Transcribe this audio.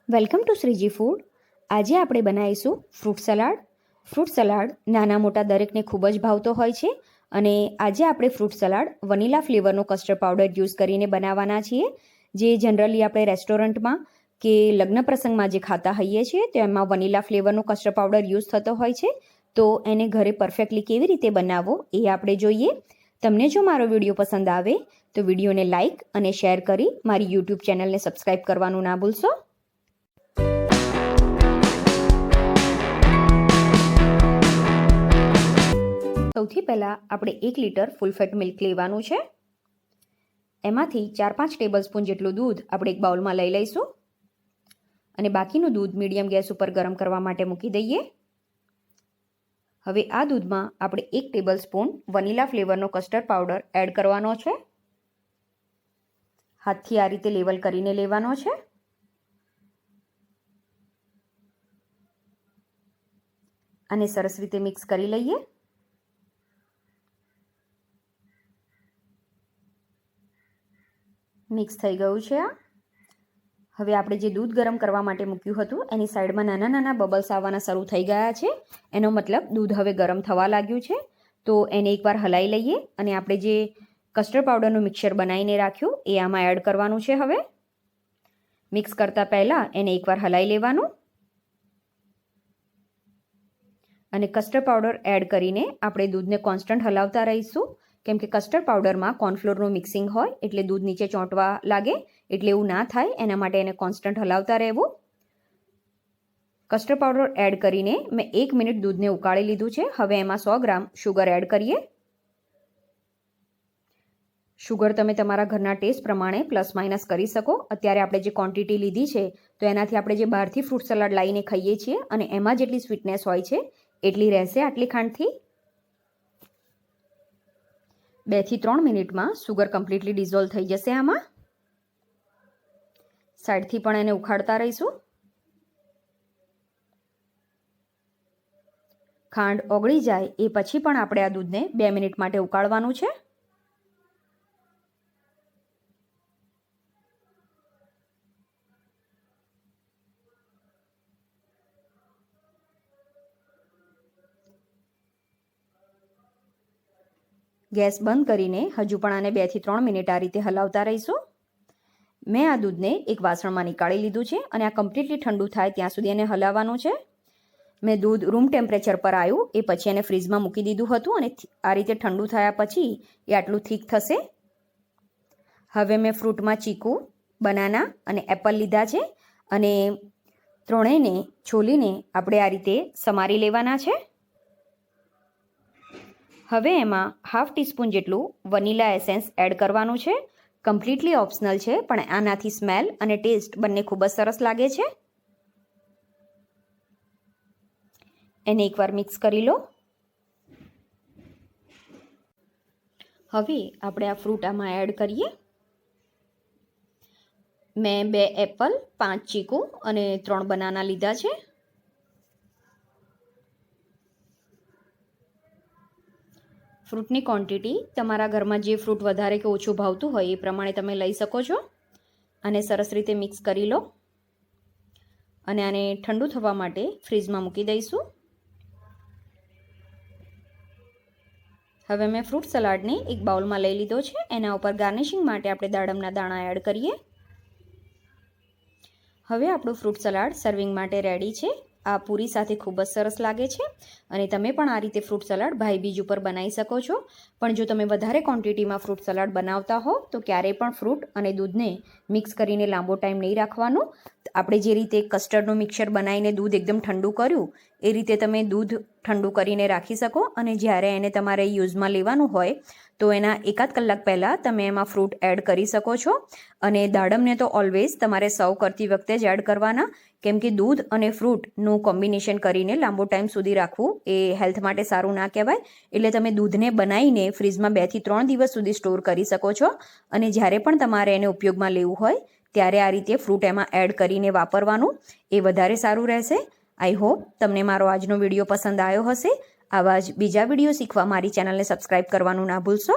Welcome to Shriji food. આજે આપણે બનાવીશું ફ્રૂટ સલાડ. ફ્રૂટ સલાડ નાના મોટા દરેકને ખૂબ જ ભાવતો હોય છે અને આજે આપણે ફ્રૂટ સલાડ વનીલા ફ્લેવરનો કસ્ટર્ડ પાવડર યુઝ કરીને બનાવવાના છીએ, જે જનરલી આપણે રેસ્ટોરન્ટમાં કે લગ્ન પ્રસંગમાં જે ખાતા હોઈએ છીએ તો એમાં વનીલા ફ્લેવરનો કસ્ટર્ડ પાવડર યુઝ થતો હોય છે. તો એને ઘરે પરફેક્ટલી કેવી રીતે બનાવવો એ આપણે જોઈએ. તમને જો મારો વિડીયો પસંદ આવે તો વિડીયોને લાઇક અને શેર કરી મારી યુટ્યુબ ચેનલને સબસ્ક્રાઈબ કરવાનું ના ભૂલશો. સૌથી પહેલાં આપણે 1 લીટર ફૂલ ફેટ મિલ્ક લેવાનું છે. એમાંથી 4-5 ટેબલસ્પૂન જેટલું દૂધ આપણે એક બાઉલમાં લઈ લઈશું અને બાકીનું દૂધ મીડિયમ ગેસ ઉપર ગરમ કરવા માટે મૂકી દઈએ. હવે આ દૂધમાં આપણે 1 ટેબલસ્પૂન વનીલા ફ્લેવરનો કસ્ટર્ડ પાવડર એડ કરવાનો છે. હાથથી આ રીતે લેવલ કરીને લેવાનો છે અને સરસ રીતે મિક્સ કરી લઈએ. મિક્સ થઈ ગયું છે આ. હવે આપણે જે દૂધ ગરમ કરવા માટે મૂક્યું હતું એની સાઈડમાં નાના નાના બબલ્સ આવવાના શરૂ થઈ ગયા છે. એનો મતલબ દૂધ હવે ગરમ થવા લાગ્યું છે. તો એને એકવાર હલાવી લઈએ અને આપણે જે કસ્ટર્ડ પાવડરનું મિક્સર બનાવીને રાખ્યું એ આમાં એડ કરવાનું છે. હવે મિક્સ કરતાં પહેલાં એને એકવાર હલાવી લેવાનું અને કસ્ટર્ડ પાવડર એડ કરીને આપણે દૂધને કોન્સ્ટન્ટ હલાવતા રહીશું, કેમ કે કસ્ટર્ડ પાવડરમાં કોર્નફ્લોરનું મિક્સિંગ હોય એટલે દૂધ નીચે ચોંટવા લાગે, એટલે એવું ના થાય એના માટે એને કોન્સ્ટન્ટ હલાવતા રહેવું. કસ્ટર્ડ પાવડર એડ કરીને મેં 1 મિનિટ દૂધને ઉકાળી લીધું છે. હવે એમાં 100 ગ્રામ શુગર એડ કરીએ. શુગર તમે તમારા ઘરના ટેસ્ટ પ્રમાણે પ્લસ માઇનસ કરી શકો. અત્યારે આપણે જે ક્વોન્ટિટી લીધી છે તો એનાથી આપણે જે બહારથી ફ્રૂટ સલાડ લાવીને ખાઈએ છીએ અને એમાં જેટલી સ્વીટનેસ હોય છે એટલી રહેશે આટલી ખાંડથી. 2 થી 3 મિનિટમાં સુગર કમ્પ્લીટલી ડિઝોલ્વ થઈ જશે આમાં. સાઈડથી પણ એને ઉખાડતા રહીશું. ખાંડ ઓગળી જાય એ પછી પણ આપણે આ દૂધને 2 મિનિટ માટે ઉકાળવાનું છે. ગેસ બંધ કરીને હજુ પણ આને 2 થી 3 મિનિટ આ રીતે હલાવતા રહીશું. મેં આ દૂધને એક વાસણમાં નીકાળી લીધું છે અને આ કમ્પ્લીટલી ઠંડુ થાય ત્યાં સુધી એને હલાવવાનું છે. મેં દૂધ રૂમ ટેમ્પરેચર પર આવ્યું એ પછી એને ફ્રીજમાં મૂકી દીધું હતું અને આ રીતે ઠંડુ થયા પછી એ આટલું થીક થશે. હવે મેં ફ્રૂટમાં ચીકુ, બનાના અને એપલ લીધા છે અને ત્રણેયને છોલીને આપણે આ રીતે સમારી લેવાના છે. હવે એમાં 1/2 ટીસ્પૂન જેટલું વનીલા એસેન્સ એડ કરવાનું છે. કમ્પ્લીટલી ઓપ્શનલ છે, પણ આનાથી સ્મેલ અને ટેસ્ટ બંને ખૂબ જ સરસ લાગે છે. એને એકવાર મિક્સ કરી લો. હવે આપણે આ ફ્રૂટ આમાં એડ કરીએ. મેં 2 એપલ, 5 ચીકુ અને 3 બનાના લીધા છે. ફ્રૂટની ક્વોન્ટિટી તમારા ઘરમાં જે ફ્રૂટ વધારે કે ઓછું ભાવતું હોય એ પ્રમાણે તમે લઈ શકો છો. આને સરસ રીતે મિક્સ કરી લો અને આને ઠંડુ થવા માટે ફ્રીજમાં મૂકી દઈશું. હવે મેં ફ્રૂટ સલાડને એક બાઉલમાં લઈ લીધો છે. એના ઉપર ગાર્નિશિંગ માટે આપણે દાડમના દાણા એડ કરીએ. હવે આપણું ફ્રૂટ સલાડ સર્વિંગ માટે રેડી છે. આ પૂરી સાથે ખૂબ જ સરસ લાગે છે અને તમે પણ આ રીતે ફ્રૂટ સલાડ ભાઈબીજ ઉપર બનાવી શકો છો. પણ જો તમે વધારે ક્વોન્ટિટીમાં ફ્રૂટ સલાડ બનાવતા હો તો ક્યારેય પણ ફ્રૂટ અને દૂધને મિક્સ કરીને લાંબો ટાઈમ નહીં રાખવાનું. આપણે જે રીતે કસ્ટર્ડનું મિક્સર બનાવીને દૂધ એકદમ ઠંડુ કર્યું એ રીતે તમે દૂધ ઠંડુ કરીને રાખી શકો અને જ્યારે એને તમારે યુઝમાં લેવાનું હોય તો એના 1-8 કલાક પહેલાં તમે એમાં ફ્રૂટ એડ કરી શકો છો. અને દાડમને તો ઓલવેઝ તમારે સર્વ કરતી વખતે જ એડ કરવાના, કેમ કે દૂધ અને ફ્રૂટનું કોમ્બિનેશન કરીને લાંબો ટાઈમ સુધી રાખવું એ હેલ્થ માટે સારું ના કહેવાય. એટલે તમે દૂધને બનાવીને ફ્રીજમાં 2 થી 3 દિવસ સુધી સ્ટોર કરી શકો છો અને જ્યારે પણ તમારે એને ઉપયોગમાં લેવું હોય ત્યારે આ રીતે ફ્રૂટ એમાં એડ કરીને વાપરવાનું, એ વધારે સારું રહેશે. આઈ હોપ તમને મારો આજનો વિડીયો પસંદ આવ્યો હશે. આવા જ બીજા વિડીયો શીખવા મારી ચેનલને સબસ્ક્રાઈબ કરવાનું ના ભૂલશો.